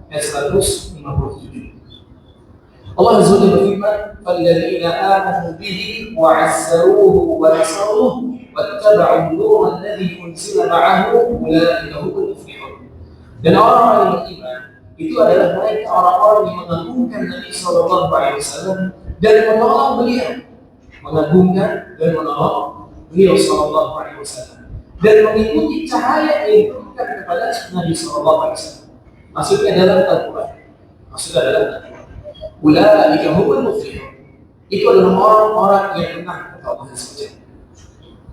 ayat 157. Allah Azza wa Jalla berfirman, "Falladzina amanu bihi wa 'azzaruhu wa nasaruhu wattaba'u an-nura alladzi unzila ma'ahu ulaika humul muflihun." Dan orang-orang yang beriman itu adalah mereka orang-orang yang mengagungkan Nabi sallallahu alaihi wasallam dan menolong beliau. Mengagungkan dan menolong beliau sallallahu alaihi wasallam dan mengikuti cahaya yang diberikan kepada Nabi sallallahu alaihi wasallam. Maksudnya adalah Al-Quran. Maksudnya adalah Al-Quran. Ulaika humul muflihun. Itu adalah orang-orang yang menang kata Allah Azza wa Jalla.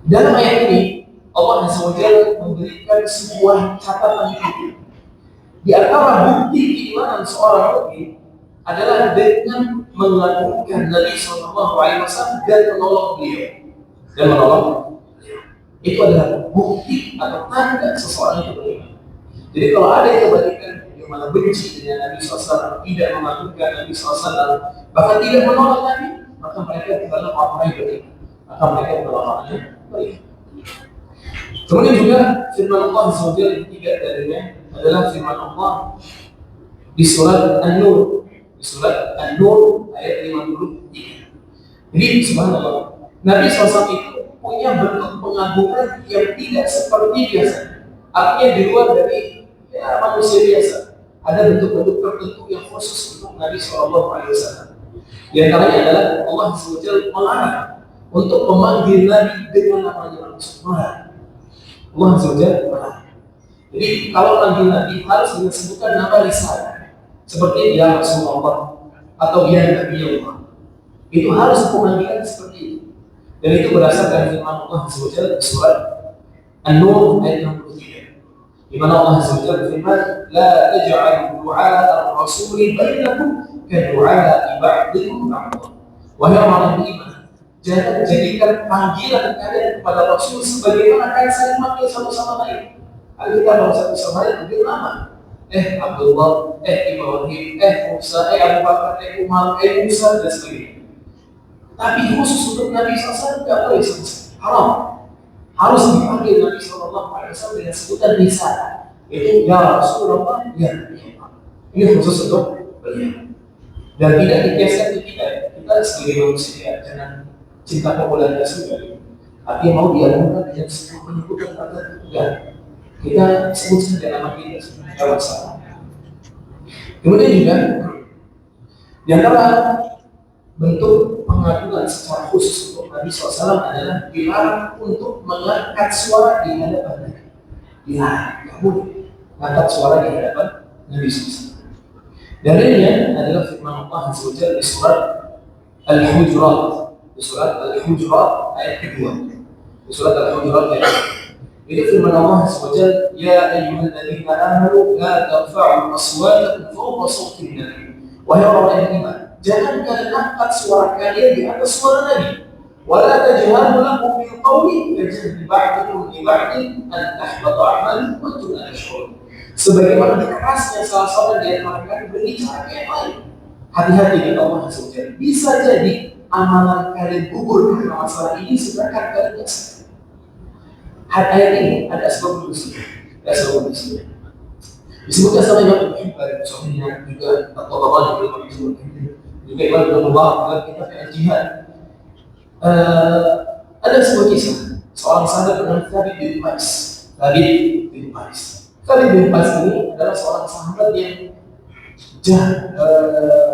Dalam ayat ini Allah Azza wa Jalla memberikan sebuah catatan hidup. Di antara bukti keimanan seorang mukmin adalah dengan mengagungkan Nabi Sallallahu Alaihi Wasallam dan menolong beliau. Dan menolong beliau. Itu adalah bukti atau tanda seseorang itu beriman. Jadi kalau ada yang kebalikan yang malah benci dengan Nabi SAW, tidak mengagungkan Nabi SAW, bahkan tidak menolong Nabi, maka mereka adalah orang-orang yang beriman. Maka mereka adalah orang yang beriman. Kemudian juga firman Allah SWT yang ketiga darinya adalah firman Allah di surat An-Nur, di surat An-Nur ayat 53. Jadi subhanallah, Nabi SAW itu punya bentuk pengagungan yang tidak seperti biasa. Artinya di luar dari manusia biasa. Ada bentuk-bentuk tertentu yang khusus untuk Nabi SAW. Di antaranya adalah Allah SWT melarang untuk memanggil Nabi dengan namanya langsung. Allah SWT melarang. Jadi kalau manggil Nabi harus disebutkan nama risalah, seperti ya Rasulullah atau ya Nabi Allah. Itu harus pemanggilan seperti itu. Dan itu berdasarkan firman Allah SWT di surat An-Nur ayat 63. Di mana Allah SWT berfirman, "La taj'alu du'a ar-rasuli bainakum ka du'a ba'dikum ba'dha." Wahai orang beriman, jangan jadikan panggilan kalian kepada Rasul sebagaimana kalian saling manggil satu sama lain. Kita kalau satu sama lain panggil nama. Abdullah, Ibrahim, Musa, Abu Bakar, Umar, Musa dan sebagainya. Tapi khusus untuk Nabi SAW tidak boleh sama sekali. Haram. Harus dipanggil Nabi SAW dengan sebutan risalah. Itu ya Rasulullah, ya Nabi Allah. Ini khusus untuk beliau. Dan tidak dikiaskan ke kita. Kita sebagai manusia jangan cinta popularitas juga. Artinya mau diagungkan dengan sebuah penyebutan kata enggak. Kita sebut saja nama kita sebenarnya masalah. Kemudian juga di antara bentuk pengagungan secara khusus untuk Nabi SAW adalah dilarang untuk mengangkat suara di hadapan Nabi. Dilarang, tidak boleh mengangkat suara di hadapan Nabi SAW. Dalilnya adalah firman Allah SWT di surat Al-Hujurat, di surat Al-Hujurat ayat kedua. Di surat Al-Hujurat ayat kedua. Itu firman Allah SWT, "Ya ayyuhalladzina amanu la tarfa'u aswatakum fawqa sawtin nabi." Wahai orang yang beriman, jangan kalian angkat suara kalian di atas suara Nabi. Wala tajharu lahu bil qawli kajahri ba'dikum li ba'din an tahbata a'malukum wa antum la tash'urun. Sebagaimana kerasnya salah seorang di antara kalian berbicara yang lain. Hati-hati dengan Allah SWT. Bisa jadi amalan kalian gugur karena masalah ini sedangkan kalian tidak sadar. Ayat ini ada sebab nulisnya. Disebutkan sama Imam Ibn Hibban, Sahihnya juga At-Tabarani dalam juga Imam Ibn Mubarak dalam kitab Al-Jihad. Ada sebuah kisah seorang sahabat bernama Thabit bin Qais. Thabit bin Qais ini adalah seorang sahabat yang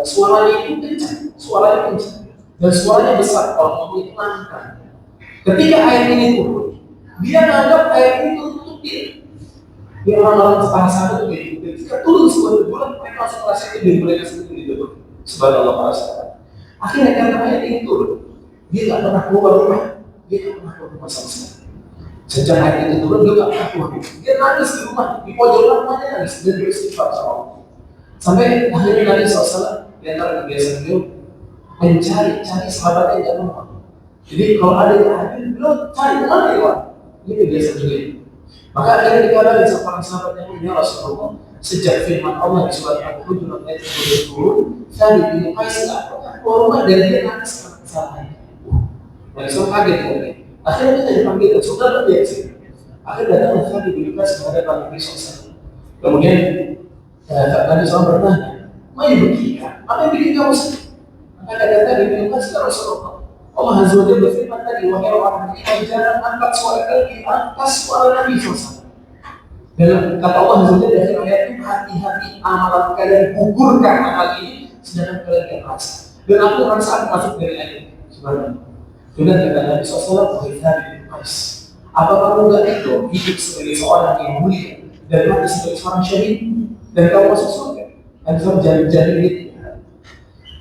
suaranya itu kencang, dan suaranya besar. Kalau ngomong itu lantang. Ketika ayat ini turun, dia menganggap ayat ini untuk dia. Dia orang-orang sahabat itu ketika turun sebuah bulan, mereka langsung merasa itu dan mereka sendiri itu subhanallah para sahabat. Akhirnya karena ayat ini turun, dia tidak pernah keluar rumah, sama sekali. Sejak ayat itu turun, dia tidak pernah keluar rumah. Dia nangis di rumah, di pojok rumahnya nangis dan beristighfar sama Allah. Sampai akhirnya Nabi SAW di antara kebiasaan beliau mencari sahabatnya yang tidak rumah. Jadi kalau ada yang hadir, beliau cari kemana ya? Ini kebiasaan beliau. Maka akhirnya dikatakan sama sahabatnya, "Ya Rasulullah, sejak firman Allah di surat Al-Hujurat ayat 20, Thabit bin Qais tidak pernah keluar rumah dan dia nangis karena kesalahannya." Nabi SAW kaget kemudian. Akhirnya kita dipanggil dan saudara dia sih. Akhirnya datang Thabit bin Qais menghadap Nabi SAW. Kemudian Nabi SAW bertanya, "Ma yubkika? Apa yang bikin kamu sedih?" Maka kata Nabi Muhammad Rasulullah, Allah Azza wa Jalla berfirman tadi, "Wahai orang beriman, jangan angkat suara kalian di atas suara Nabi SAW." Dan kata Allah Azza wa Jalla dalam ayat itu, "Hati-hati amalan kalian gugurkan amal ini, sedangkan kalian yang rasa." Dan aku rasa masuk dari ayat ini. Subhanallah. Kemudian kata Nabi SAW, "Wahai Thabit bin Qais, apa kamu enggak itu hidup sebagai seorang yang mulia dan mati sebagai seorang syahid dan kamu masuk surga?" Dan kamu jadi gitu.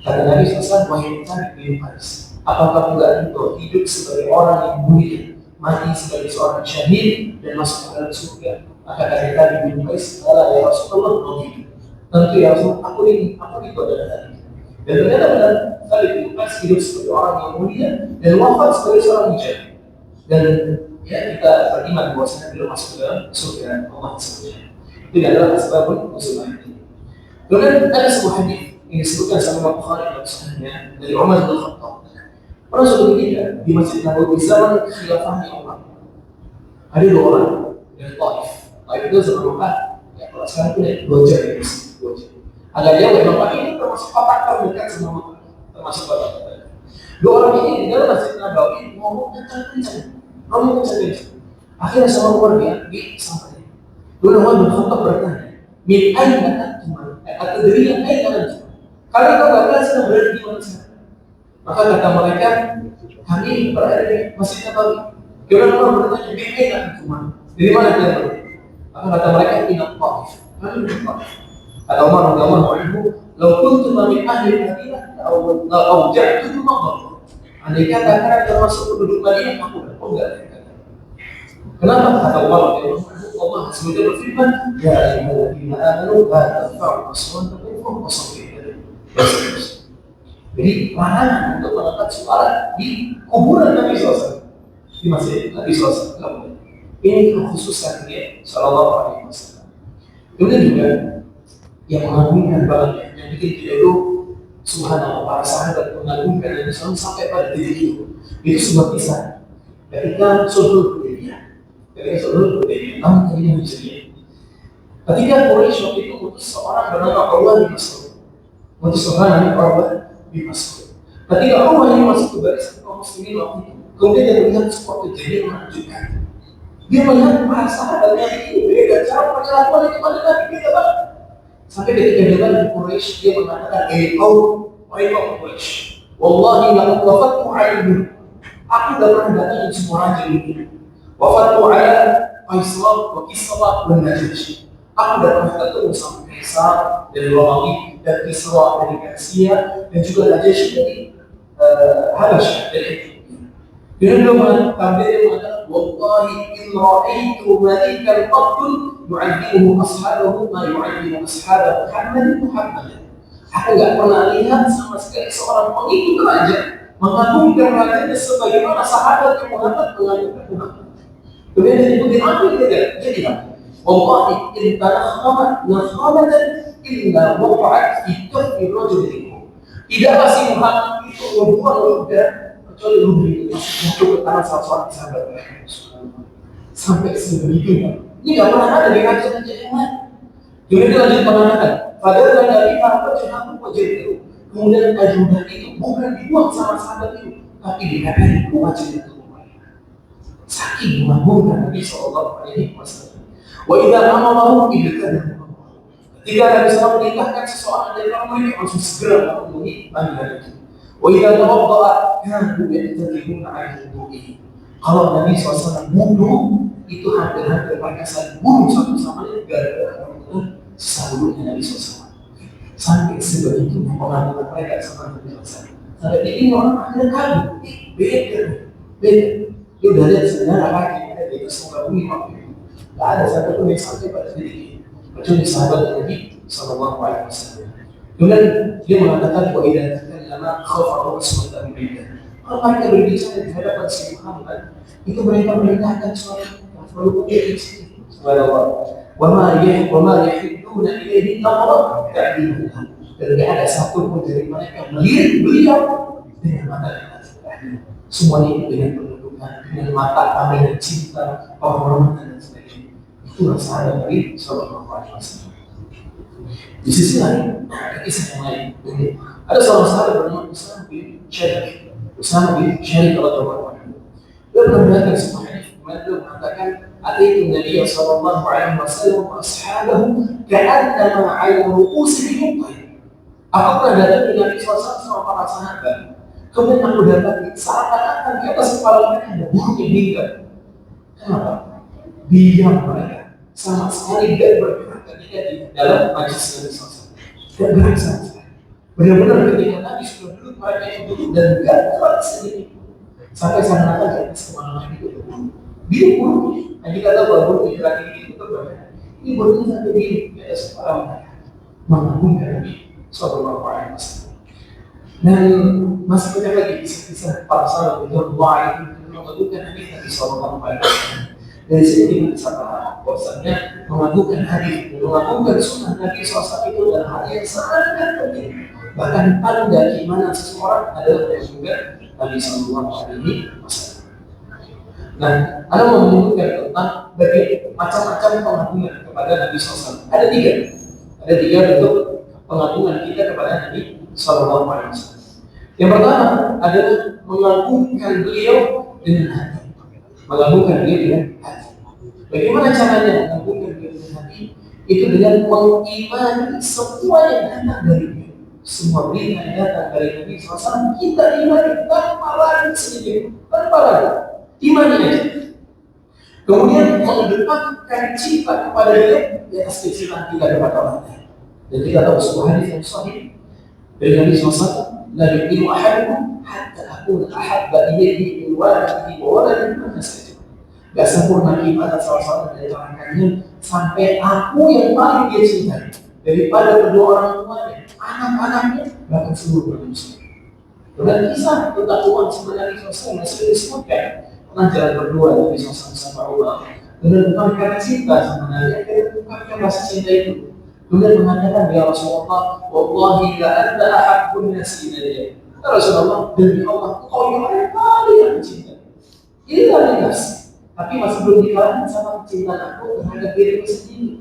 Kata Nabi SAW, "Wahai Thabit bin Qais, apa kamu enggak itu hidup sebagai orang yang mulia, mati sebagai seorang syahid dan masuk ke dalam surga?" Maka kata Thabit bin Qais, "Allah ya Rasulullah, begitu." Tentu ya Rasul, aku itu adalah tadi. Dan ternyata benar, Thabit bin Qais hidup sebagai orang yang mulia dan wafat sebagai seorang syahid. Dan ya kita beriman bahwasanya beliau masuk ke dalam surga Allah SWT. Itu adalah sebab muslimah ini. Kemudian ada sebuah hadis yang disebutkan sama Imam Bukhari dalam sahihnya dari Umar bin Khattab. Pernah suatu ketika di Masjid Nabawi zaman khilafahnya Umar, ada dua orang dari Taif. Taif itu zaman Mekah. Ya kalau sekarang itu 2 jam ya, 2 jam. Agak jauh ya, Mekah ini termasuk kota terdekat sama Mekah, termasuk kota terdekat. Dua orang ini di dalam Masjid Nabawi ngomong kencang-kencang. Akhirnya sama Umar disampaikan. Lalu Umar bin Khattab bertanya, "Min aina antum? Atadriyah aina antum?" Kalian tahu nggak kalian sedang berada di mana sekarang? Maka kata mereka, "Kami berada di Masjid Nabawi." Kemudian Umar bertanya, "Min aina antum?" Dari mana kalian berada? Maka kata mereka, "Min Taif." Kami dari Taif. Kata Umar radhiyallahu anhu, "Lau kuntum min ahli Madinah, la awja'tukum Allah." Andai kata kalian termasuk penduduk Madinah, aku enggak. Kenapa? Kata Allah SWT berfirman, "Ya ayyuhalladzina amanu la tarfa'u aswatakum fawqa sawti an-nabi." Jadi larangan untuk mengangkat suara di kuburan Nabi SAW, di masjid Nabi SAW. Ini kekhususan dia Sallallahu Alaihi Wasallam. Kemudian juga yang mengagumkan banget, yang bikin kita itu subhanallah, para sahabat mengagumkan Nabi SAW sampai pada titik itu sebuah kisah ketika sulhul Hudaybiyah. Tahun ke-5 Hijriah. Ketika Quraisy waktu itu utus seorang bernama Urwah bin Mas'ud. Utus seorang namanya Urwah bin Mas'ud. Ketika Urwah ini masuk ke barisan kaum muslimin waktu itu, kemudian dia melihat sebuah kejadian menakjubkan. Dia melihat para sahabatnya ini beda cara perlakuan itu pada Nabi, beda banget. Sampai ketika dia balik ke Quraisy, dia mengatakan, "Wahai kaum Quraisy, wallahi laqad wafattu 'alaihi." Aku tidak pernah datang di semua raja ini. Wafattu 'ala Qaisar wa Kisra dan Najasyi. Aku datang ketemu sama Kaisar dari Romawi dan Kisra dari Persia dan juga Najasyi dari Habasyah dari Ethiopia. Kemudian beliau mengatakan, "Wallahi in ra'aitu malikan qattun yu'adhibuhu ashabahu ma yu'adhibu ashab Muhammad." Aku nggak pernah lihat sama sekali seorang pengikut raja mengagungkan rajanya sebagaimana sahabat yang Muhammad mengagungkan Muhammad. Kemudian disebutin apa dia? Jadi wallahi in tanakhamat nakhamatan illa waqa'at fi kaffi rajulin. Tidaklah si Muhammad itu membuang ludah kecuali ludah itu masuk ke tangan salah seorang sahabat mereka. Sampai sebegitunya. Ini nggak pernah ada di raja-raja yang lain. Kemudian dia lanjut mengatakan, "Padahal dari apa jahatmu wajib itu." Kemudian ajudan itu bukan dibuang sama sahabat itu, tapi dikatakan wajib itu. Saking mengagumkan Nabi Sallallahu Alaihi Wasallam. Wa idza amarahu ibtadahu. Ketika Nabi SAW menikahkan seseorang dari orang mereka langsung segera memenuhi panggilan itu. Wa idza tawadda'a kanu ya'tadibuna 'ala wudu'ihi. Kalau Nabi SAW wudu, itu hampir-hampir mereka saling bunuh satu sama lain gara-gara selalunya Nabi SAW. Sampai sebegitu pengaduan mereka sama Nabi SAW. Sampai ini orang akhirnya kabur. Beda. Dia udah lihat sebenarnya lagi ada di semoga bumi waktu itu. Tidak ada satupun yang sampai pada titik ini kecuali sahabat Nabi Sallallahu Alaihi Wasallam. Kemudian dia mengatakan bahwa idan lama khawafu asma'u bidah. Kalau mereka berbicara di hadapan si Muhammad, itu mereka merintahkan suara lalu dia istri. Subhanallah. Wa ma yahduna ilaihi namara ta'diluhu. Dan tidak ada satupun dari mereka melihat beliau dengan mata yang semuanya itu dengan dengan mata pandangan cinta, penghormatan dan sebagainya. Itulah sahabat Nabi Sallallahu Alaihi Wasallam. Di sisi lain, ada kisah yang lain. Ada seorang sahabat bernama Usama bin Syarif radhiyallahu anhu. Dia mengatakan sebuah hadis, dia mengatakan, "Ataitu Nabi sallallahu alaihi wasallam wa ashabahu ka'annama 'ala ru'usihim tayr." Aku pernah datang dengan Nabi SAW sama para sahabat. Kemudian aku dapati seakan-akan di atas kepala mereka ada burung yang minggat. Kenapa? Diam mereka, sama sekali tidak bergerak ketika di dalam majlis Nabi SAW. Tidak gerak sama sekali. Benar-benar ketika Nabi sudah duduk, mereka yang duduk dan tidak gerak sedikit. Sampai seakan-akan di atas kepala mereka itu burung. Biru burung. Nah, kita tahu bahwa burung yang gerak ini itu berbeda. Ini burungnya sampai biru di atas kepala mereka. Mengagumkan Nabi Sallallahu Alaihi Wasallam. Dan masih banyak lagi kisah-kisah para sahabat yang itu mengagumkan hadis Nabi Sallallahu Alaihi Wasallam. Dari sini kita bisa paham bahwasanya mengagumkan hadis, mengagumkan sunnah Nabi SAW itu adalah hal yang sangat penting. Bahkan tanda keimanan seseorang adalah mengagumkan Nabi Sallallahu Alaihi Wasallam. Nah, ada menunjukkan tentang macam-macam pengagungan kepada Nabi SAW. Ada tiga bentuk pengagungan kita kepada Nabi Sallallahu Alaihi Wasallam. Yang pertama adalah mengagungkan beliau dengan hati. Mengagungkan beliau dengan hati. Bagaimana caranya mengagungkan beliau dengan hati? Itu dengan mengimani semua yang datang dari beliau. Semua berita yang datang dari Nabi SAW kita imani tanpa ragu sedikit, tanpa ragu. Imani aja. Kemudian mengedepankan cinta kepada beliau di atas kecintaan kita kepada orang lain. Dan kita tahu sebuah hadis yang sahih dari Nabi SAW, la yu'minu ahadukum hatta akuna ahabba ilayhi min waladihi wa waladihi wa nasabih. Gak sempurna ibadah salah satu dari orang kalian sampai aku yang paling dia cintai daripada kedua orang tuanya, anak-anaknya, bahkan seluruh manusia. Dan kisah tentang uang sebenarnya SAW masih disebutkan pernah jalan berdua Nabi SAW sama Allah. Dan bukan karena cinta sama Nabi, bukan karena rasa cinta itu. Kemudian mengatakan, ya Rasulullah, wallahi la anta ahabbun nasi ilayya. Ya Rasulullah, demi Allah, kau yang paling aku cinta. Ini adalah nasi. Tapi masih belum dikalahin sama kecintaan aku terhadap diriku sendiri.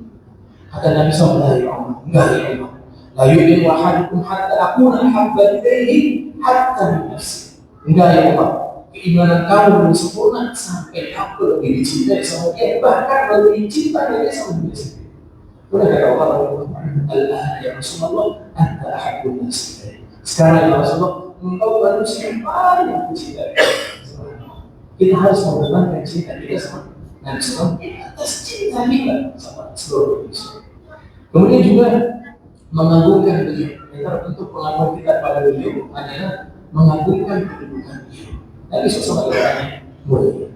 Kata Nabi SAW, ya Allah, enggak ya Allah. La yu'minu ahadukum hatta akuna ahabba ilayhi hatta min nafsi. Enggak ya Allah. Keimanan kamu belum sempurna sampai aku lebih dicintai sama dia, bahkan lebih dicintai dia sama dia sendiri. Sudah kata Allah, Allah ya Rasulullah, anta ahabbun nasi. Sekarang ya Rasulullah, engkau manusia yang paling aku cintai. Kita harus mengembangkan cinta kita sama Nabi SAW atas cinta kita sama seluruh manusia. Kemudian juga mengagungkan beliau. Yang terbentuk pengagungan kita pada beliau adalah mengagungkan kedudukan beliau. Nabi SAW adalah mulia.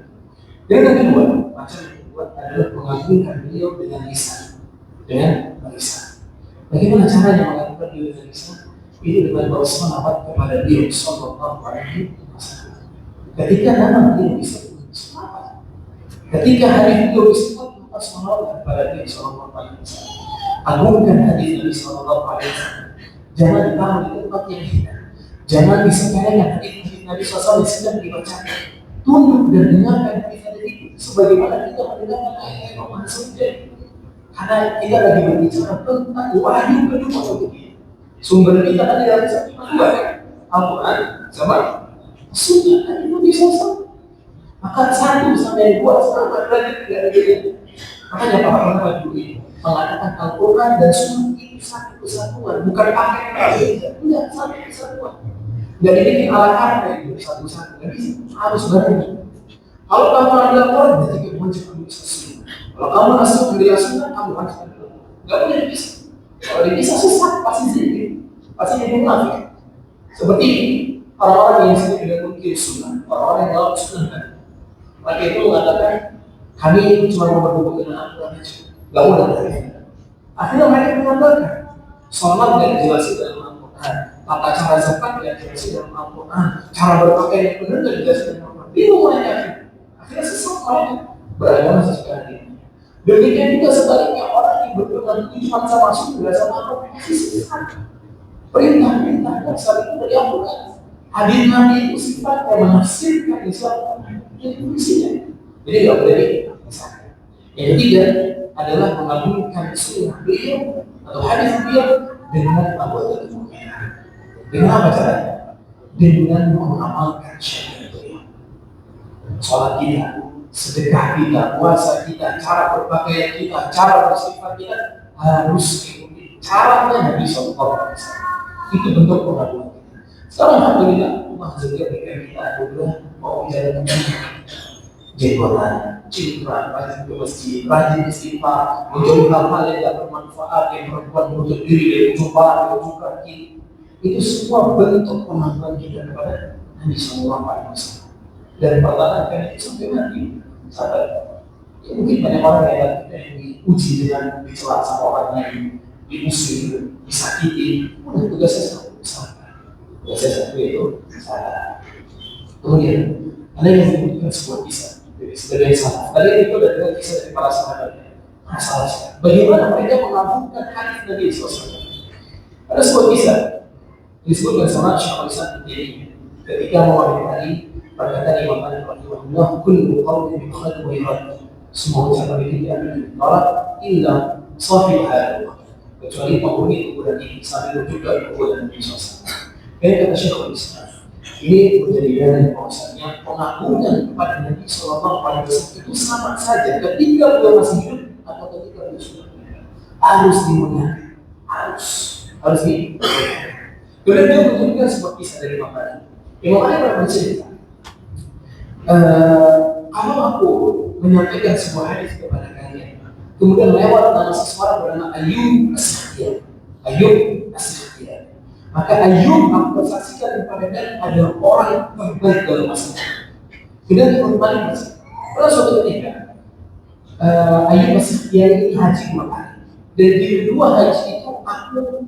Yang kedua, macam yang kedua adalah mengagungkan beliau dengan lisan. Dengan lisan. Bagaimana caranya mengagungkan beliau dengan lisan? Itu dengan berselawat kepada beliau Sallallahu Alaihi Wasallam. Ketika nama beliau disebut, selawat. Ketika hari beliau disebut, maka selawat kepada beliau Sallallahu Alaihi Wasallam. Agungkan hadis Nabi Sallallahu Alaihi Wasallam. Jangan ditaruh di tempat yang hina. Jangan disepelekan hadis Nabi SAW sedang dibacakan. Tunduk dan dengarkan hadis itu sebagaimana kita mendengarkan ayat Allah saja. Karena kita lagi berbicara tentang wahyu kedua untuk kita. Sumber kita adalah satu dua, Al-Quran sama Sunnah Nabi SAW. Maka satu sampai dua sama berarti tidak ada bedanya. Makanya para ulama dulu mengatakan Al-Quran dan Sunnah itu satu kesatuan, bukan pakai berbeda, tidak satu kesatuan. Jadi ini ala kata itu satu-satu, jadi harus bareng. Kalau kamu ada Quran, berarti kamu wajib ambil Sunnah. Kalau kamu masuk ambil Sunnah, kamu wajib ambil Quran. Gak boleh dipisah. Kalau dipisah susah, pasti sedikit, pasti jadi munafik. Seperti orang-orang yang sendiri tidak mungkin Sunnah, orang-orang yang jawab Sunnah. Maka itu mengatakan kami cuma mau berhubung dengan Al-Quran saja. Gak boleh dari kita. Akhirnya mereka mengatakan sholat tidak dijelasin dalam Al-Quran, tata cara zakat tidak dijelasin dalam Al-Quran, cara berpakaian yang benar tidak dijelasin dalam Al-Quran. Bingung mereka. Akhirnya sesat mereka beragama sesuai ini. Demikian juga sebaliknya orang yang berpegang cuma sama surga sama Al-Quran masih sesat. Perintah-perintah dasar itu dari Al-Quran. Hadis Nabi itu sifatnya menafsirkan Islam. Jadi fungsinya. Jadi nggak boleh. Yang ketiga, adalah mengabulkan sunnah beliau atau hadis beliau dengan anggota tubuhnya. Dengan apa caranya? Dengan mengamalkan syariat beliau. Sholat kita, sedekah kita, puasa kita, cara berpakaian kita, cara bersifat kita harus ikuti caranya Nabi SAW. Itu bentuk pengakuan kita. Sekarang alhamdulillah Allah juga berikan kita anugerah mau menjalankan jenggotan, cingkrang, rajin ke masjid, rajin istighfar, menjauhi hal-hal yang tidak bermanfaat, yang perempuan menutup diri dari cobaan, dari ujung kaki. Itu semua bentuk pengakuan kita kepada Nabi SAW. Dan pertahankan itu sampai mati. Sampai ya, mungkin banyak orang yang diuji dengan dicela sama orang lain, diusir, disakiti. Tugasnya satu salah. Tugasnya satu itu salah. Kemudian ada yang menyebutkan sebuah kisah sebagai salah. Tadi itu adalah kisah dari para sahabat. Masalah bagaimana mereka mengabulkan hadis Nabi SAW. Ada sebuah kisah disebutkan sama Syekh Al-Islam ketika mewakili perkataan Imam Malik rahimahullah, kullu qawlin yukhad wa yurad. Semua ucapan itu ditolak illa sahib hadal, kecuali penghuni kuburan ini sambil juga kuburan Nabi SAW. Kata Syekh Al-Islam, ini menjadi dalil bahwasanya pengakuan kepada Nabi SAW itu sama saja ketika beliau masih hidup atau ketika beliau sudah harus dimuliakan, harus dimuliakan. Kemudian dia menunjukkan sebuah kisah dari Imam Malik. Imam Malik bercerita, kalau aku menyampaikan sebuah hadis kepada kalian, kemudian lewat nama seseorang bernama Ayyub As-Sakhtiyani, maka Ayyub aku saksikan kepada kalian adalah orang yang terbaik dalam masa. Kemudian Imam Malik berkata, pada suatu ketika Ayyub As-Sakhtiyani ini haji 2 kali, dan di kedua haji itu aku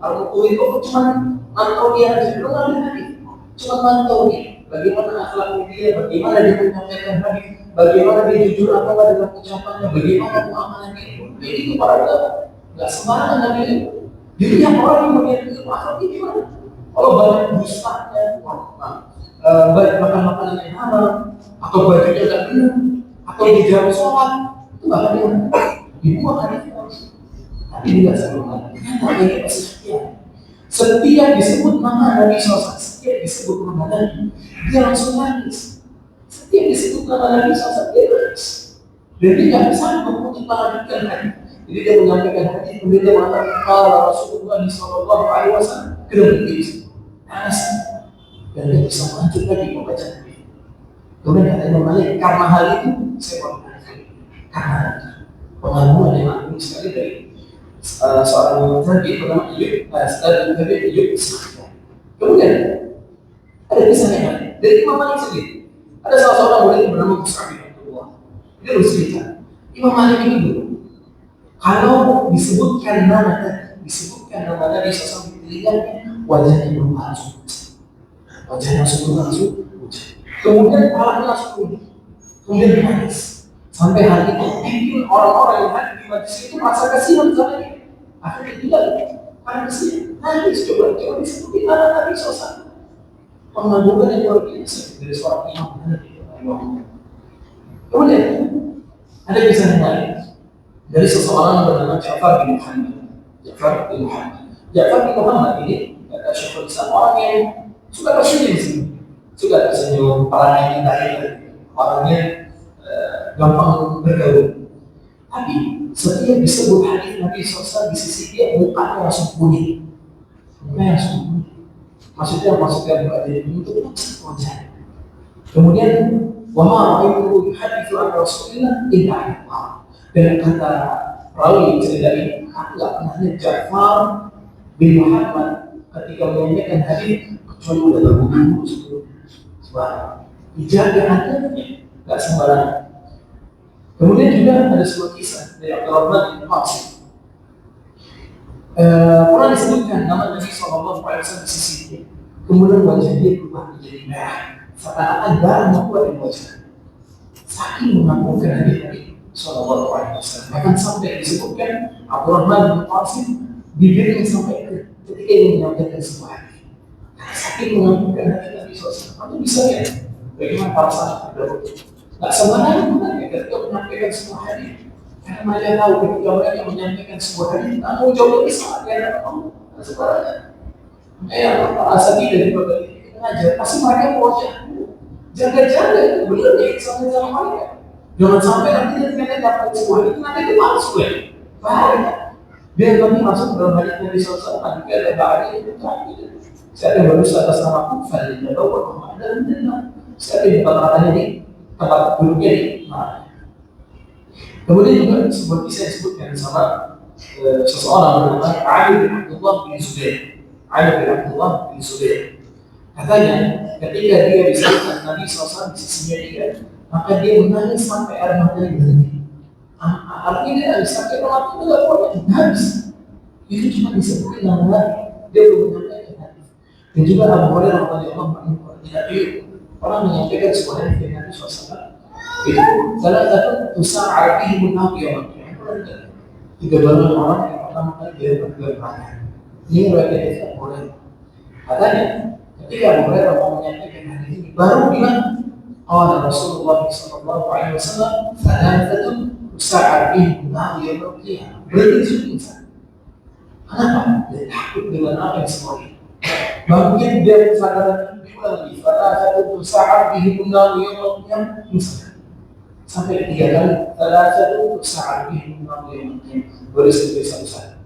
Al-Muqu itu cuma mantau dia saja, belum ada hadis, cuma mantau dia. Bagaimana akhlak dia, bagaimana dia menyampaikan hadis, bagaimana dia jujur apa dalam ucapannya, bagaimana muamalah dia. Jadi itu para ulama nggak sembarangan Nabi itu. Jadi yang orang yang melihat itu akhlak ini gimana? Kalau banyak dustanya, baik makan makanan yang haram, atau bajunya nggak benar, atau dia jarang sholat, itu nggak ada yang dibuat hadis itu. Tapi tidak sebelumnya. Kenapa ini pasti sekian? Setiap disebut nama Nabi SAW, setiap disebut nama Nabi, dia langsung nangis. Setiap disebut nama Nabi SAW, dia nangis. Dan dia tidak bisa untuk melanjutkan hadis. Jadi dia menyampaikan hadis, kemudian dia mengatakan, kalau Rasulullah SAW, kemudian dia bisa nangis. Dan dia bisa melanjut lagi membaca hadis. Kemudian kata Imam Malik, karena hal itu, saya mau mengatakan, karena pengaruhan yang agung sekali dari seorang tabi'in bernama Ayyub. Kemudian ada kisah yang lain dari Imam Malik sendiri. Ada salah seorang murid bernama Mus'ab bin Abdullah. Dia bercerita, Imam Malik ini dulu kalau disebutkan nama Nabi SAW di telinganya, wajahnya berubah langsung. Wajahnya langsung. Kemudian kepalanya langsung pulih. Kemudian menangis. Sampai hal itu bikin orang-orang yang hadir di majlis itu merasa kasihan sama dia. Akhirnya tinggal karena kasihan. Nangis, coba disebutin nama Nabi SAW. Pengagungan yang luar biasa dari seorang imam. Kemudian ada kisah yang lain dari seseorang bernama Ja'far bin Muhammad ini kata Syekhul Islam, orang yang suka tersenyum, orangnya indah, orangnya gampang bergaul. Tapi setiap disebut hadis Nabi SAW di sisi dia mukanya langsung kuning. Maksudnya berada untuk wajah. Kemudian wama itu hadis Rasulullah tidak ada. Dan kata rawi cerita ini, aku tidak pernah lihat Ja'far bin Muhammad ketika menyampaikan hadis kecuali udah berbunyi sebab dijaga hatinya, nggak sembarangan. Kemudian juga ada sebuah kisah dari Abdurrahman bin Qasim. Pernah disebutkan nama Nabi SAW di sisi dia. Kemudian wajah dia berubah menjadi merah. Seakan-akan darah keluar dari wajah. Saking mengakukan hadis Nabi SAW. Bahkan sampai disebutkan Abdurrahman bin Qasim bibirnya sampai ketika dia menyampaikan sebuah hadis. Saking mengakukan hadis Nabi SAW. Kamu bisa ya? Bagaimana para sahabat terdahulu? Tak sembarangan ketika menyampaikan sebuah hadis. Karena mereka tahu ketika mereka menyampaikan sebuah hadis, tanggung jawab besar di hadapan Allah Subhanahu. Ya, asal tidak dibagi aja. Pasti mereka wajah jaga-jaga benar ya sama mereka. Jangan sampai nanti mereka dapat sebuah itu nanti itu palsu ya. Bahaya. Biar kami masuk dalam hadis Nabi SAW, jika ada bahaya itu terakhir. Siapa yang berusaha atas nama kufar dan bawa dan siapa yang kata-katanya di tempat duduknya di mana. Kemudian juga sebuah kisah disebutkan sama seseorang bernama Ali bin Abdullah bin Zubair. Ali bin Abdullah bin Zubair. Katanya, ketika dia disebutkan Nabi SAW di sisinya dia, maka dia menangis sampai air matanya berhenti. Artinya dia nangis sampai air matanya tidak boleh habis. Itu cuma disebutkan nama dia belum menyampaikan hadis. Dan juga Abu Hurairah radhiyallahu anhu tidak orang menyampaikan sebuah hadis dari Nabi SAW. Itu salah satu usaha Arabi menang yang tiga golongan orang yang pertama kali dia bergerak. Ini riwayat Abu Hurairah. Katanya ketika Abu Hurairah mau menyampaikan hadis ini baru bilang qala Rasulullah sallallahu alaihi wasallam thalathatun usaha Arabi menang yang berarti itu kenapa? Dia takut dengan apa yang semua ini. Mungkin dia sadar lagi pada satu usaha Arabi menang yang misalnya sampai 3 kali salah satu saat ini yang berisiko besar.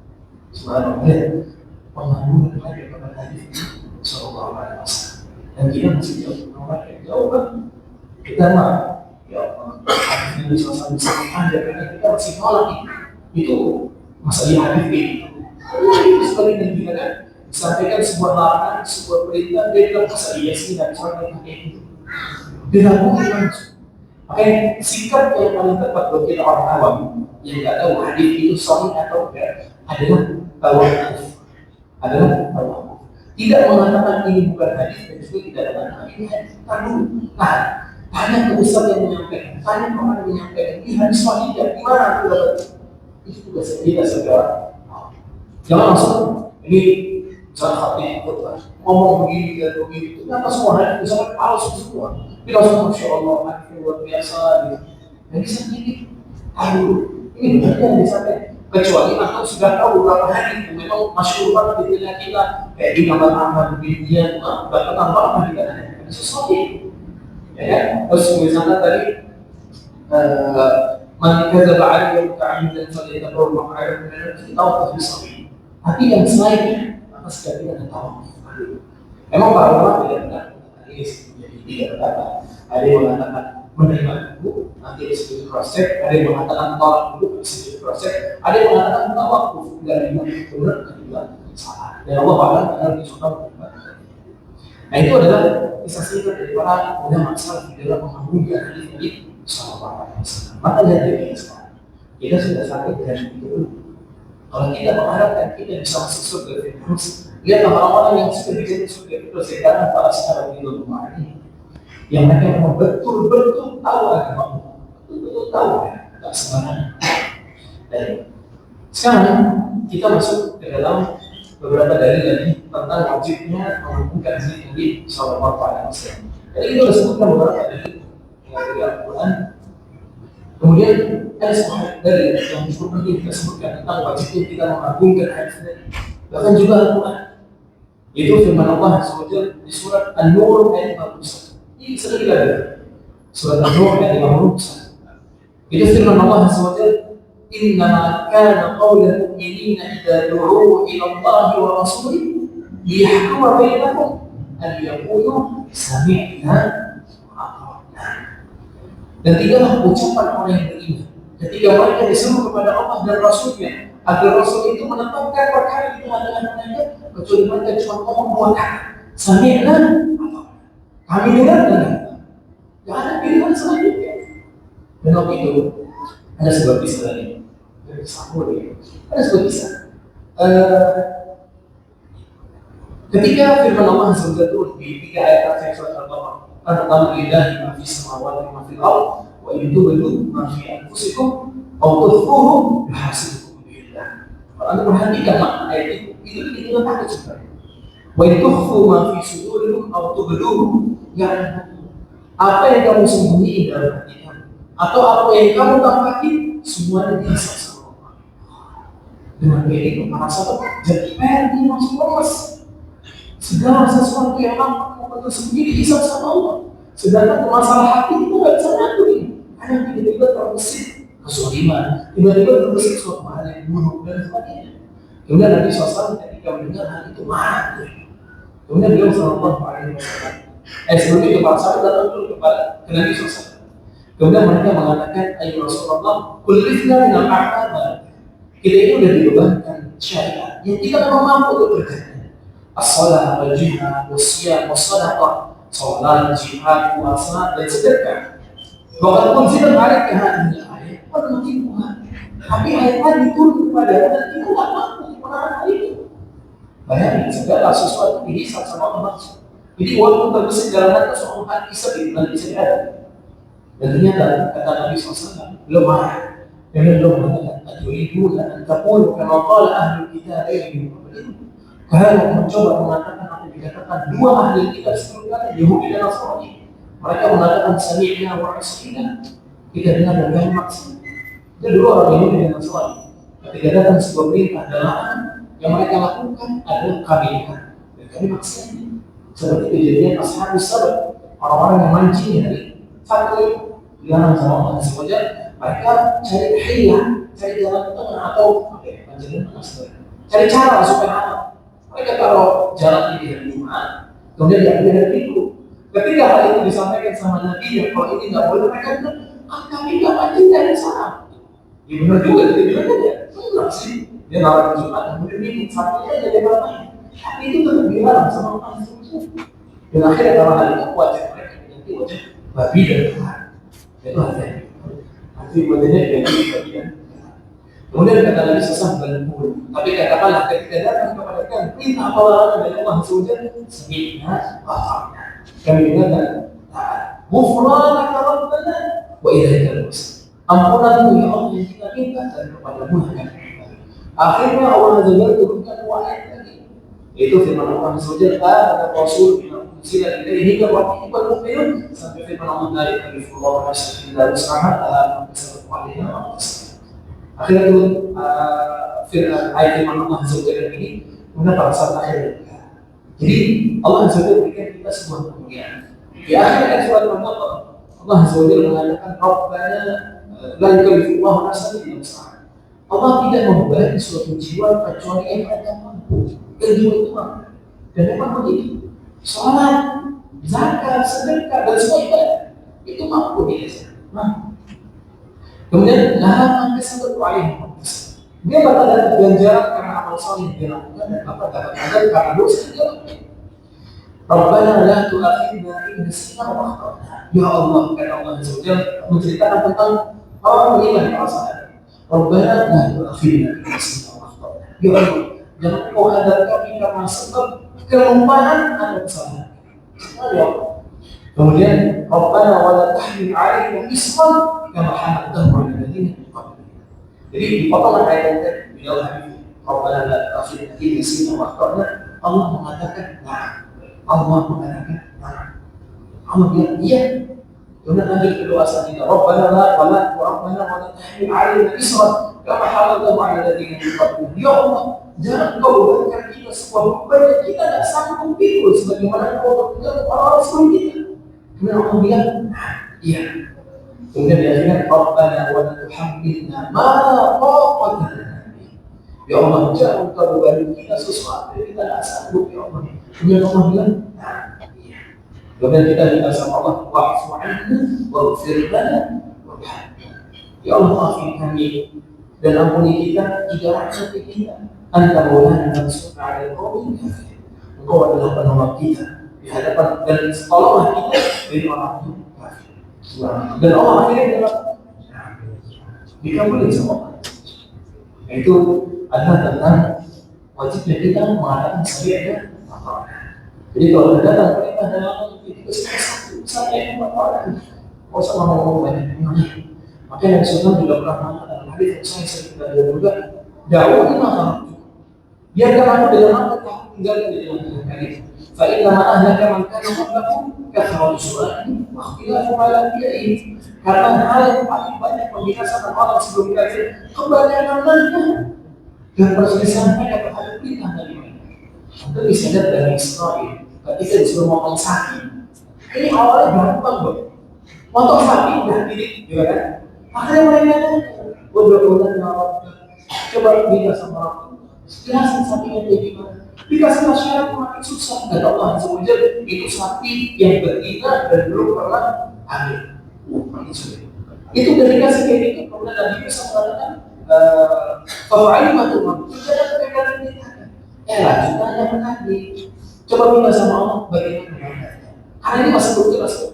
Subhanallah, pengaruh dari kepada hadis Sallallahu Alaihi Wasallam. Dan kita masih jauh kan? Kita mah ya Nabi SAW ada karena kita masih nolak itu masalah hadis ini. Itu sebaliknya kita kan disampaikan sebuah larangan, sebuah perintah dia bilang masa iya sih nggak bisa pakai itu. Tidak mungkin. Makanya sikap yang paling tepat buat kita orang awam yang nggak tahu hadis itu sahih atau enggak adalah tawakuf. Tidak mengatakan ini bukan hadis dan juga tidak mengatakan ini hadis. Nah, banyak ustaz yang menyampaikan, banyak orang yang menyampaikan ini hadis sahih dan gimana aku dapat itu juga tidak segala. Jangan langsung ini salah hati ngomong begini dan begitu. Kenapa semua hadis misalnya palsu semua? Kita langsung Masya Allah, hadis luar biasa gitu. Dan bisa gini, aduh, ini benar yang disampaikan. Kecuali atau sudah tahu beberapa hadis itu memang masyhur banget di telinga kita, kayak di gambar Ahmad bin Dian, bahkan tambah di kanan sesuatu. Ya kan? Terus misalnya tadi man kadzaba alaihi muta'ammidan falyatabawwa maq'adahu min an-nar tahu tafsir. Tapi yang selainnya maka sudah tidak tahu. Memang para ulama tidak benar. Tidak berkata. Ada yang mengatakan menerima dulu, nanti disebut cross check. Ada yang mengatakan tolak dulu, disebut cross check. Ada yang mengatakan tawakuf dari benar kedua salah. Dan Allah Taala akan dicontoh. Nah itu adalah kisah singkat dari para ulama salaf di dalam menghubungkan hadis Nabi Sallallahu Alaihi Wasallam. Maka dari sekarang kita sudah sampai dari itu. Kalau kita mengharapkan kita bisa masuk surga Firdaus, lihatlah orang-orang yang sudah dijadi surga Firdaus sekarang para sahabat di rumah ini. Yang mereka memang betul-betul tahu agama, betul-betul tahu, tak sembarangan. Dan sekarang kita masuk ke dalam beberapa dalil lagi tentang wajibnya menghubungkan hadis Nabi Sallallahu Alaihi Wasallam. Jadi kita sudah sebutkan beberapa dalil dari Al-Quran. Kemudian ada sebuah dalil yang disebutkan kita sebutkan tentang wajibnya kita mengagungkan hadis Nabi. Bahkan juga Al-Quran. Itu firman Allah SWT di surat An-Nur ayat 51. Ini sekali lagi surat An-Nur ayat 51. Itu firman Allah SWT, "Innama kana qaulal mu'minina idza du'u ila Allah wa rasulih liyahkuma bainahum an yaqulu sami'na wa ata'na." Dan tidaklah ucapan orang yang beriman ketika mereka disuruh kepada Allah dan Rasulnya agar Rasul itu menetapkan perkara itu adalah mereka, kecuali mereka cuma ngomong dua kata, sami'na, kami dengar dan tidak ada pilihan selanjutnya. Dan waktu itu ada sebuah kisah lagi dari Sahur ini. Ada sebuah kisah ketika firman Allah SWT di 3 ayat surat Al-Baqarah, "An lillahi ma fis samawati wa ma fil ardh wa in tubdu ma fi anfusikum aw tukhfuhu yuhasibukum billah." Kalau Anda perhatikan makna ayat itu takut sebenarnya. Wa in tukhfu ma fi sudurikum aw tubduhu ya'lamu. Apa yang kamu sembunyiin dalam hati kamu atau apa yang kamu tampakkan, semuanya dihisab sama Allah. Dengan kayak itu para sahabat jadi pergi langsung lemas. Segala sesuatu yang nampak tersembunyi dihisab sama Allah. Sedangkan masalah hati itu nggak bisa ngatur ini. Karena tiba-tiba terbesit kesoliman, tiba-tiba terbesit suatu hal yang buruk dan sebagainya. Kemudian Nabi SAW ketika mendengar hal itu marah. Kemudian beliau Sallallahu Alaihi Wasallam. Sebelum itu para sahabat datang dulu kepada Nabi SAW. Kemudian mereka mengatakan, Ayo Rasulullah, kulifna minal a'mal. Kita ini sudah dibebankan syariat yang kita memang mampu untuk berkerja. As-salat, al-jihad, wasiyah, was-sadaqah, salat, jihad, puasa, dan sedekah. Bahkan pun tidak ada kehadiran ayat, pada mungkin Tuhan. Tapi ayat tadi turun kepada kita, kita tidak mampu menahan hal itu. Bayangin, segala sesuatu dihisab sama Allah. Jadi walaupun terbesit dalam hati seorang hati sedih, nanti bisa ada. Dan ternyata kata Nabi SAW, belum marah. Kemudian belum mengatakan, Aturiduna an taqulu kama qala ahlul kitab min qablikum. Kalian mencoba mengatakan apa yang dikatakan dua ahli kitab sebelumnya, Yahudi dan Nasrani. Mereka mengatakan sami'na wa asina. Kita dengar dan kami maksud. Itu dua orang Yahudi dan Nasrani. Ketika datang sebuah perintah adalah yang mereka lakukan adalah kami dengar dan kami maksudnya. Seperti kejadian Ashabus Sabat, orang-orang yang mancing dari satu dilarang sama Allah SWT. Mereka cari hilang, cari jalan tengah atau cari cara supaya halal. Mereka taruh jalan di hari Jumat, kemudian di hari Minggu. Ketika hal itu disampaikan sama Nabi, ya kalau ini nggak boleh, mereka bilang, kami nggak mancing dari sana. Ya benar juga, dia bilang aja, benar sih. Dia naruh Jumat, kemudian Minggu, satunya aja dia ngapain. Tapi itu tetap dilarang sama Allah SWT. Dan akhirnya dalam hal itu wajah mereka menjadi wajah babi dan Tuhan. Itu hati-hati. Nanti wajahnya jadi bagian. Kemudian kata Nabi SAW berlembur. Tapi katakanlah ketika datang kepada kalian perintah atau larangan dari Allah SWT, semi'na wa ata'na. Kami dengarkan taat. Ghufranaka rabbana wa ilaikal masir. Ampunanmu ya Allah yang kita minta dan kepadamu akan kembali. Akhirnya Allah SWT turunkan dua ayat lagi. Itu firman Allah SWT, ada Rasul sila ilaihi ka wa qul mu'minun sampai firman Allah dari Allahu Subhanahu wa ta'ala bersama kalian. Akhirnya itu ayat firman Allah SWT ini kemudian pada saat akhir. Jadi Allah SWT berikan kita sebuah kemuliaan. Di akhir ayat surat Al-Baqarah Allah SWT mengatakan Rabbana la yukallifullahu nafsan illa wus'aha. Allah tidak membebani suatu jiwa kecuali yang ada mampu. Kedua itu mampu. Dan memang begitu. Salat, zakat, sedekah dan semua ibadah itu mampu dia. Kemudian lahan kesatu alih. Dia bakal dapat ganjaran karena amal saleh yang dia lakukan dan apa dapat ganjaran karena dosa yang dia lakukan. Rabbana la tu'akhidna in nasina wa akhtana. Ya Allah, kata Allah SWT menceritakan tentang orang beriman para sahabat. Rabbana la tu'akhidna in nasina wa akhtana. Ya Allah, jangan kau hadap kami karena sebab kelupaan atau kesalahan. Ya Allah. Kemudian Rabbana wa la tahmil 'alaina isran kama hamaltahu 'ala alladziina min qablina. Jadi dipotong ayat yang tadi beliau hadis Rabbana la tu'akhidna in nasina wa akhtana. Allah mengatakan nah. Allah mengatakan nah. Allah bilang iya. Kemudian lanjut kedua selanjutnya Rabbana la tahmil 'alaina isran kama hamaltahu 'ala alladziina min qablina. Ya Allah, jangan kau bebankan kita sebuah beban yang kita tidak sanggup pikul sebagaimana kau bebankan orang-orang sebelum kita. Kemudian Allah bilang, iya. Kemudian di akhirnya Rabbana wa la tuhammilna ma la taqata lana bih. Ya Allah, jangan kau bebankan kita sesuatu yang kita tidak sanggup ya Allah. Kemudian Allah bilang, iya. Kemudian kita minta sama Allah, wa'fu 'anna waghfir lana warhamna. Ya Allah, maafkan kami dan ampuni kita jika rahmat kita. Anta maulana mansurna 'alal qawmil kafirin. Engkau adalah penolong kita di hadapan dan tolonglah kita dari orang kafir. Dan Allah akhirnya bilang, dikabulin sama Allah. Itu adalah tentang wajibnya kita mengadakan sami'na wa ata'na. Jadi kalau datang perintah dalam itu satu sampai 4 orang. Kau sama ngomong banyak banyak. Makanya Nabi SAW juga pernah mengatakan dalam hadis yang saya sering kita juga dakwah ini maka biarkan aku dengan mata tak tinggal di dalam hadis. fa inna ma ahlaka man kana qablakum kathratu su'alihim wa ikhtilafu ala anbiya'ihim. Karena hal yang paling banyak membinasakan orang sebelum kita kebanyakan nanya dan perselisihan mereka terhadap perintah dari mereka. Kita bisa lihat dari Israel ketika disuruh ngomong sapi. Ini awalnya gampang loh. Motong sapi udah didik, gitu kan? Makanya mereka nanya, udah ngawat. Coba bina sama orang. Jelasin sapinya kayak gimana. Dikasih masyarakat makin susah. Dan Allah SWT itu sapi yang betina dan belum pernah hamil. Itu udah dikasih kayak gitu. Kemudian Nabi bisa mengatakan kalau alimatu tidak ada perbedaan kita. Lanjutannya menagih. Coba minta sama Allah bagaimana. Karena ini masih belum jelas kok.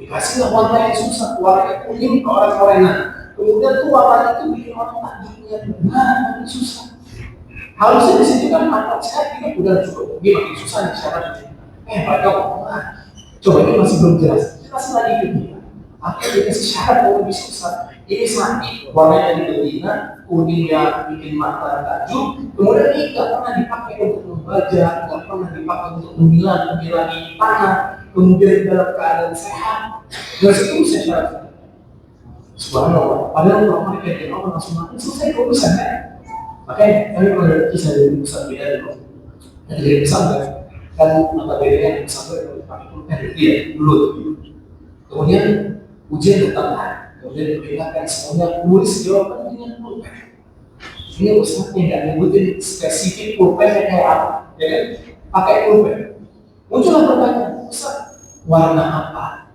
Dikasihlah warna yang susah, warna kuning ke orang Korea. Kemudian tuh warna itu bikin orang takjubnya benar, susah. Harusnya di sini kan mata saya ini udah cukup. Dia makin susah nih syaratnya. Pak Joko, coba ini masih belum jelas. Jelasin lagi gitu. Akhirnya dikasih syarat yang lebih susah. Ini sapi warnanya di betina, kuningnya bikin mata takjub. Kemudian ini nggak pernah dipakai untuk membaca, nggak pernah dipakai untuk memilah tanah. Kemudian dalam keadaan sehat, dan itu bisa syarat. Subhanallah. Padahal kalau mereka yang Allah langsung mati, selesai kok bisa kan? Makanya kami pernah kisah dari Ustaz beda dulu. Dari pesantren, kan mata bedanya di pesantren kalau dipakai pulpen dia dulu. Kemudian ujian datang, kemudian diberikan semuanya tulis jawaban dengan pulpen. Ini Ustaznya nggak nyebutin spesifik pulpennya kayak apa, ya kan? Pakai pulpen. Muncullah pertanyaan, Ustaz, warna apa?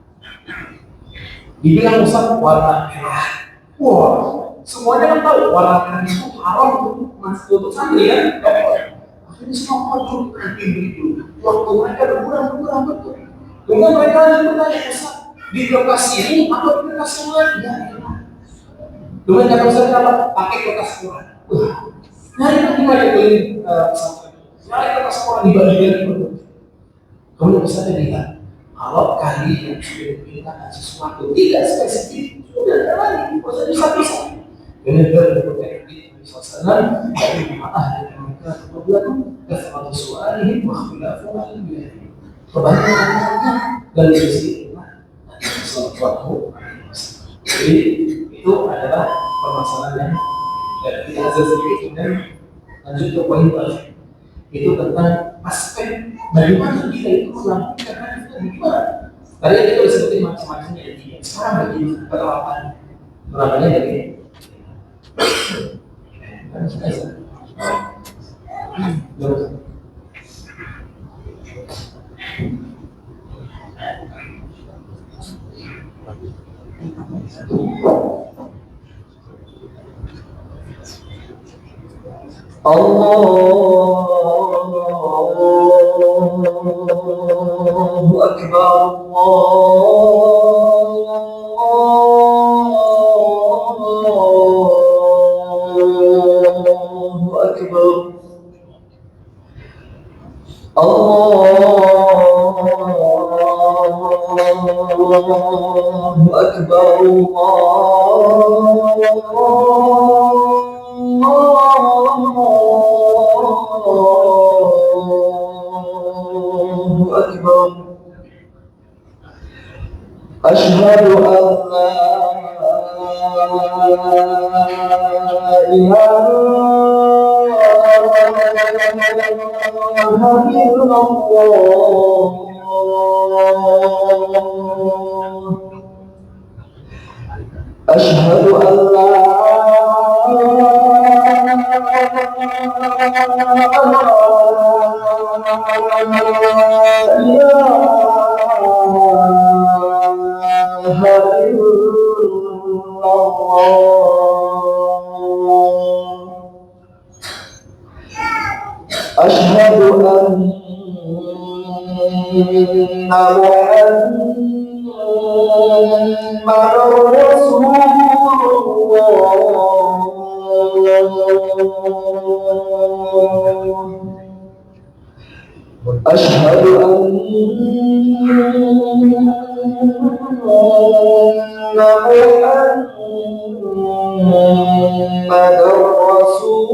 Dibilang Ustaz, warna merah. Wah, semuanya kan tahu warna merah itu haram untuk santri kan? Akhirnya semua orang begitu. Waktu mereka berkurang betul. Kemudian mereka bertanya, Ustaz, di lokasi ini atau di lokasi yang lain? Ya, kemudian kata Ustaz apa? Pakai kertas Quran. Nyari lagi banyak keliling pesantren. Nyari kertas Quran dibagi-bagi betul. Kemudian bisa dilihat, kalau kalian sudah diperintahkan sesuatu tidak spesifik, sudah ada lagi, bisa bisa. Kemudian berikutnya Nabi SAW, tapi maaf dengan mereka kemudian kafatu su'alihim wa ikhtilafu al-anbiya. Kebanyakan dan sisi Sallallahu Alaihi Wasallam. Jadi itu adalah permasalahan yang kita azas sedikit dan lanjut ke poin berikutnya. Itu tentang aspek bagaimana kita itu melakukan itu gimana. Tadi kita sudah sebutin macam-macamnya ya. Sekarang bagi penerapan penerapannya dari Allahu Akbar, Allahu Akbar, Allahu Akbar, Allahu Akbar. Asyhadu an la ilaha illallah. Asyhadu an la Asyhadu anna Muhammadar Rasulullah. Asyhadu anna Muhammadar Rasulullah.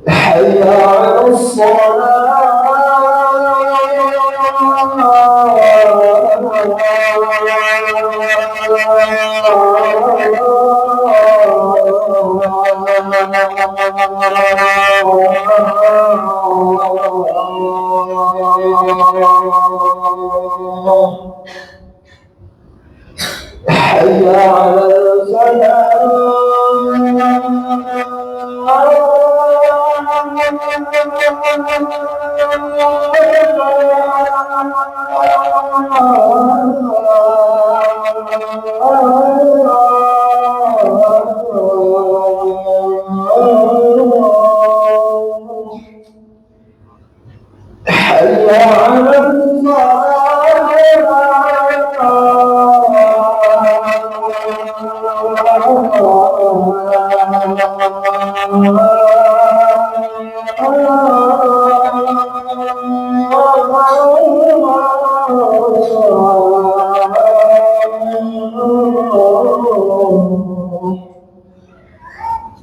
حي على الصلاة حي على حي على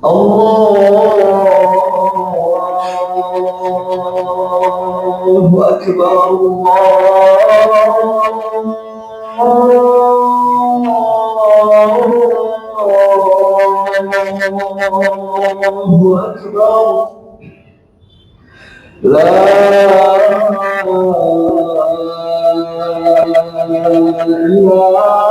الله أكبر الله أكبر لا إله إلا الله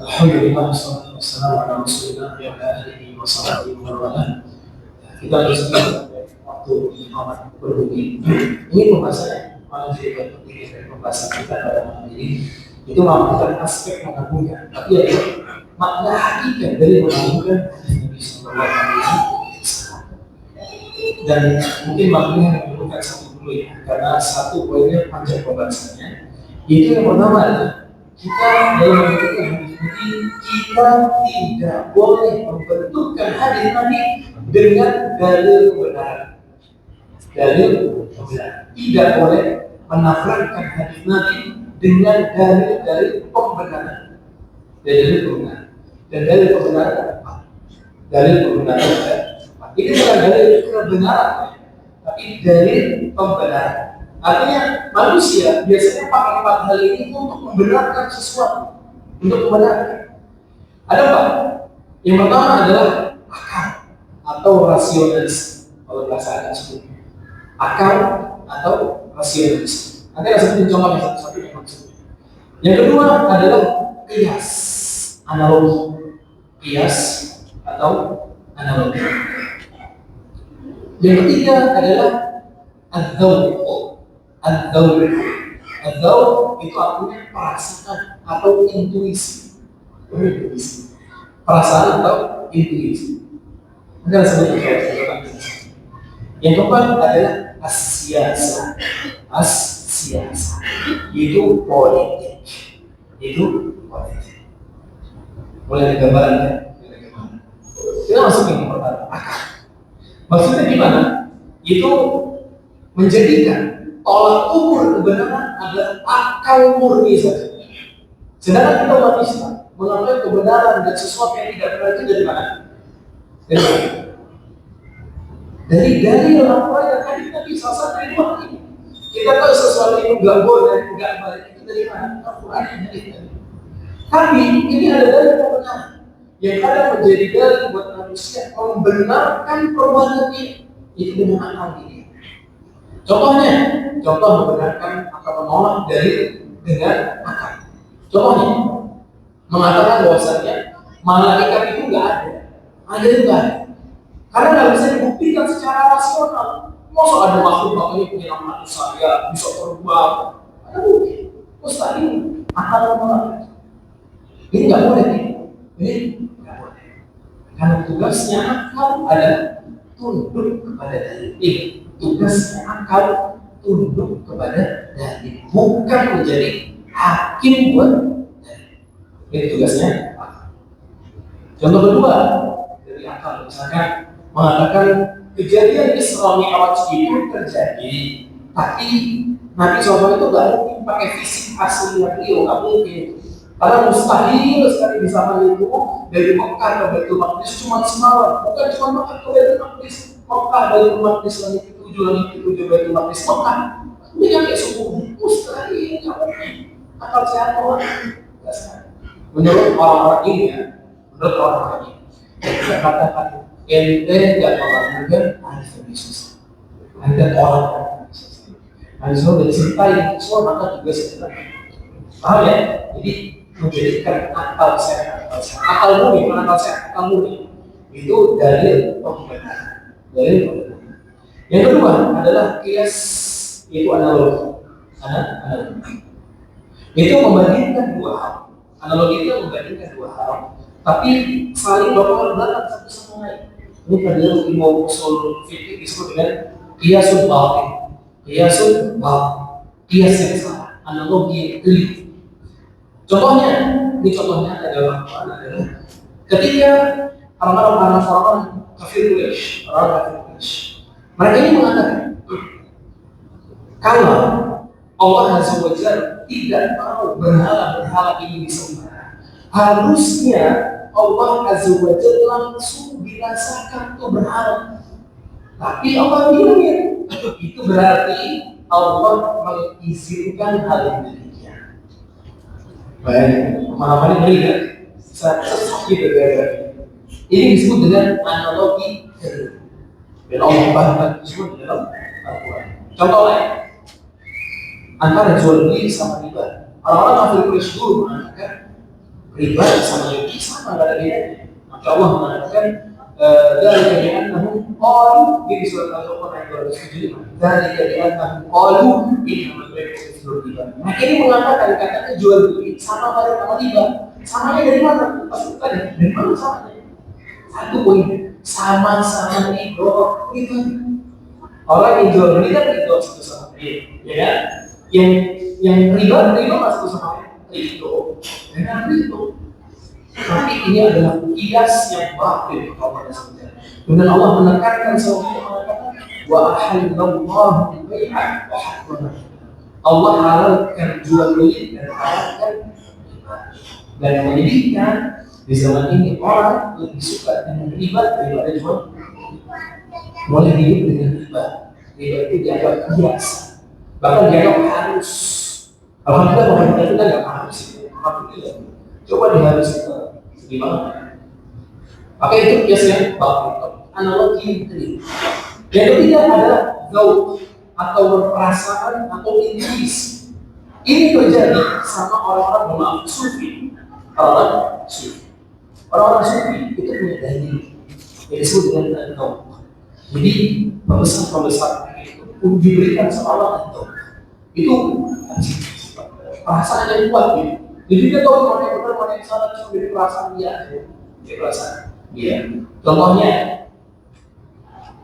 Alhamdulillah, wassalatu wassalamu ala rasulillah wa ala alihi wa sahbihi wa man. Kita lanjutkan waktu Muhammad berbunyi. Ini pembahasan malam dari pembahasan kita pada malam ini itu bukan aspek mengagungkan, tapi ada makna hakikat dari mengagungkan Nabi Sallallahu Alaihi Wasallam. Dan mungkin maknanya memerlukan satu dulu ya, karena satu poinnya panjang pembahasannya. Itu yang pertama adalah kita dalam menentukan hadis Nabi, kita tidak boleh membentukkan hadis Nabi dengan dalil kebenaran. Dalil kebenaran. Tidak boleh menafsirkan hadis Nabi dengan dalil-dalil pembenaran. Dalil kebenaran. Dan dalil kebenaran apa? Dalil kebenaran apa? Ini bukan dalil kebenaran, tapi dalil pembenaran. Artinya manusia biasanya pakai empat hal ini untuk membenarkan sesuatu, untuk membenarkan. Ada apa? Yang pertama adalah akal atau rasionalis. Kalau bahasa Arab sebutnya akal atau rasionalis. Nanti saya sebutin contohnya satu-satu yang maksudnya. Yang kedua adalah kias, analogi. Kias atau analogi. Yang ketiga adalah adzauq. Adzauq itu artinya perasaan atau intuisi. Perasaan atau intuisi. Adalah sebutan. Yang keempat adalah as-siyasah. As-siyasah itu politik. Mulai gambaran ya. Kita masuk yang pertama, akal. Maksudnya gimana? Itu menjadikan tolak ukur kebenaran adalah akal murni saja. Sedangkan kita umat Islam mengambil kebenaran dan sesuatu yang tidak benar itu dari mana? Dari Al-Quran dan hadis Nabi SAW dari dua ini. Kita tahu sesuatu itu nggak boleh, nggak baik itu dari mana? Al-Quran dan hadis Nabi. Tapi ini ada dalil kebenaran yang kadang menjadi dalil buat manusia membenarkan perbuatan ini. Itu dengan akal ini. Contoh membenarkan atau menolak dalil dengan akal. Contohnya, mengatakan bahwasanya malaikat itu nggak ada, ada itu nggak ada. Karena nggak bisa dibuktikan secara rasional. Masa ada makhluk makhluk punya nama saya bisa terbang? Ada bukti? Mustahil. Akal menolak. Ini nggak boleh nih. Ini nggak boleh. Karena tugasnya akal adalah tunduk kepada dalil. Tugasnya akal tunduk kepada dalil, bukan menjadi hakim buat dalil. Ini tugasnya akal. Contoh kedua dari akal, misalkan mengatakan kejadian Isra Mi'raj itu terjadi, tapi Nabi SAW itu nggak mungkin pakai fisik asli beliau, nggak mungkin. Karena mustahil sekali di zaman itu dari Mekah ke Baitul Maqdis cuma semalam, bukan cuma Mekah ke Baitul Maqdis, Mekah Baitul Maqdis langit tujuh Baitul Maqdis Mekah. Ini kan kayak subuh, mustahil, nggak mungkin. Akal sehat orang nggak sehat. Menurut orang-orang ini ya, menurut orang-orang ini, saya katakan ente nggak mengagumkan ada bisnis, ada orang ada semua dari cintai semua maka juga sebenarnya paham ya? Jadi menjadikan akal sehat, akal murni, akal sehat, akal murni itu dalil pembenaran, dalil pembenaran. Yang kedua adalah kias, itu analogi, itu membandingkan dua hal. Analogi itu membandingkan dua hal, tapi saling berpengaruh belakang satu sama lain. Ini adalah ilmu usul fikih disebut dengan qiyasul batin, qiyasul batin, qiyas yang salah, analogi yang keliru. Contohnya, ini contohnya adalah ketika orang-orang kafir Quraisy, mereka ini mengatakan kalau Allah Azza wa Jalla tidak mau berhala ini disembah, harusnya Allah Azza wa Jalla langsung binasakan itu berhala. Tapi Allah bilang ya, itu berarti Allah mengizinkan hal yang demikian. Baik, pemahaman ini ya, sesat gitu ya. Ini disebut dengan analogi kedua. Dan Allah bahkan disebut dalam Al-Quran. Contoh lain, antara jual beli sama riba. Orang-orang kafir Quraisy dulu mengatakan riba sama jual beli sama, nggak ada bedanya. Maka Allah mengatakan dari keadaan qalu di surat Al-Qur'an ayat 275. Dari keadaan qalu innamal bai'u mithlu riba. Nah, ini mengatakan katanya jual beli sama sama riba. Samanya dari mana? Pasti dari mana samanya? Satu poin, sama-sama riba. Orang yang jual beli kan riba satu sama lain, ya kan? Yang riba masuk sama itu dengan itu. Tapi ini adalah kias yang batil kepada saudara. Dengan Allah menekankan sesuatu mengatakan wa ahallallahu al-bai'a wa harrama. Allah halalkan jual beli dan halalkan riba. Dan yang menyedihkan di zaman ini orang lebih suka dengan riba daripada jual beli. Mulai hidup dengan riba. Riba itu dianggap biasa. Bahkan dianggap harus. Alhamdulillah bahkan kita nggak harus. Alhamdulillah. Coba diharus gimana? Maka itu biasanya bapak analogi ini. Yang ketiga adalah gaul atau berperasaan atau intuisi. Ini terjadi sama orang-orang sufi. Orang-orang sufi itu punya dalil yang disebut dengan gaul. Jadi pembesar itu diberikan sama Allah itu perasaan yang kuat gitu. Jadi dia tahu mana yang benar, mana yang salah, cuma dari perasaan dia. Contohnya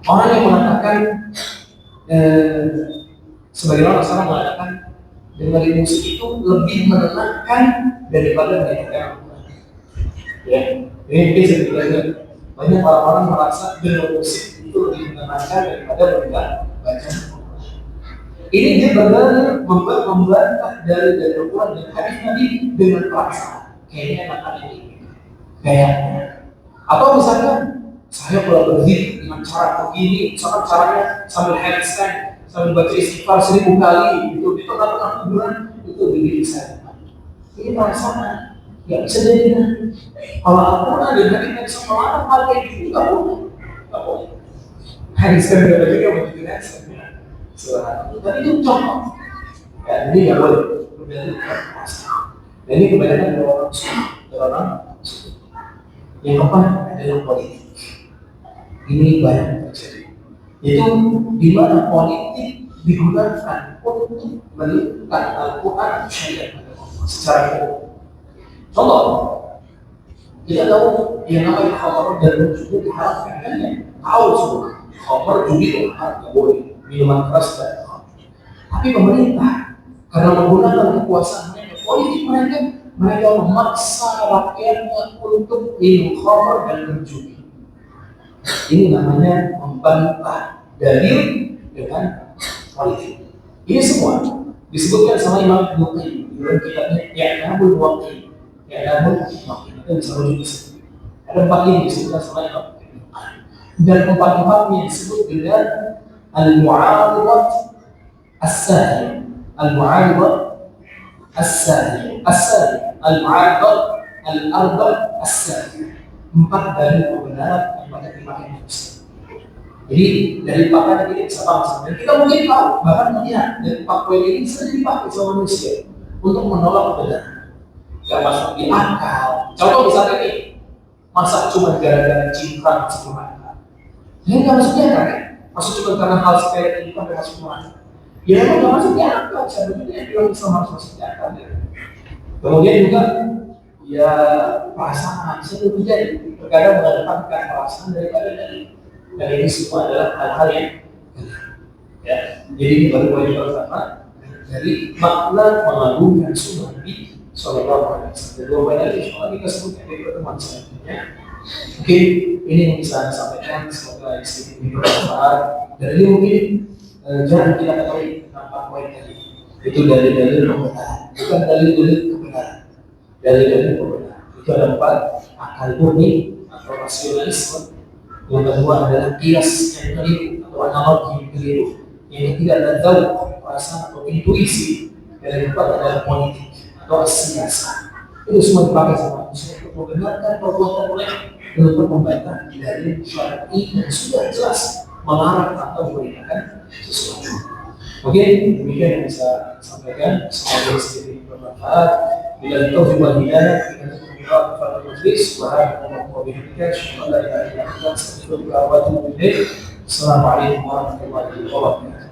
orang yang mengatakan sebagian orang sekarang mengatakan dengerin musik itu lebih menenangkan daripada mendengarkan. Ya, ini mungkin sebetulnya banyak orang-orang merasa dengar musik itu lebih menenangkan daripada baca. Ini dia benar membantah dari Al-Quran dan hadis Nabi dengan perasaan. Kayaknya enak ini, kayaknya. Atau misalnya saya kalau berzikir dengan cara begini, misalkan caranya sambil handstand, sambil baca istighfar 1000 kali, itu di tengah-tengah kuburan itu begini saya. Ini perasaan. Ya bisa jadi. Kalau Al-Quran dan hadis Nabi bisa melarang hal kayak gitu, nggak boleh. Hadis Nabi juga begitu kan? Tapi itu contoh. Ya, ini nggak boleh. Dan ini kebanyakan dari orang yang keempat adalah politik. Ini banyak terjadi. Itu di mana politik digunakan untuk menentukan Al-Quran syariat secara umum. Contoh, kita tahu yang namanya khamar dan juga diharamkan kan ya? Tahu semua. Khamar juga nggak boleh. Minuman keras dan tapi pemerintah karena menggunakan kekuasaannya politik mereka mereka memaksa rakyatnya untuk minum khamr dan berjudi. Ini namanya membantah dalil dengan politik. Ini semua disebutkan sama Imam Ibnu Qayyim dalam kitabnya I'lamul Muwaqqi'in. I'lamul Muwaqqi'in itu bisa rujuk di sini. Ada 4 ini disebutkan sama Imam Ibnu Qayyim. Dan 4-4-nya disebut dengan al-mu'aridat as-sahih. Al-mu'aridat as-sahih. As-sahih. Al-mu'aridat al-arba' as-sahih. 4 dalil kebenaran yang banyak dipakai manusia. Jadi dari 4 tadi kita bisa paham. Dan kita mungkin tahu, bahkan melihat dari 4 poin ini bisa dipakai sama manusia untuk menolak kebenaran. Gak masuk di akal. Contoh misalnya ini, masa cuma gara-gara cingkrang masuk neraka? Ini gak masuk di akal kan? Masuk cuma karena hal sepele ini sampai masuk neraka. Ya memang gak masuk di akal. Sebenarnya yang bilang Islam harus masuk di akal. Ya. Kemudian juga ya perasaan selalu terjadi. Terkadang mengedepankan perasaan daripada dalil. Dan ini semua adalah hal-hal yang ya. Jadi ini baru poin pertama dari makna mengagungkan sunnah Nabi Sallallahu Alaihi Wasallam. Dua poin lagi, insya Allah kita sebutkan di pertemuan selanjutnya. Oke, ini yang bisa saya sampaikan. Semoga ini bermanfaat. Dan ini mungkin jangan kita ketahui tentang poin tadi. Itu dalil-dalil kebenaran, bukan dalil-dalil kebenaran. Dalil-dalil kebenaran itu ada 4: akal murni atau rasionalisme. Yang kedua adalah kias yang keliru atau analogi yang keliru. Yang ketiga adalah dzauq, perasaan atau intuisi. Dan yang keempat adalah politik atau siasat. Itu semua dipakai sama manusia untuk membenarkan perbuatan mereka dan untuk membantah dari syar'i dan sudah jelas melarang atau memberitakan sesuatu. Oke, demikian yang bisa sampaikan. Semoga sedikit bermanfaat. Bila taufiq wal hidayah, kita berdoa kepada majlis. Assalamualaikum warahmatullahi wabarakatuh.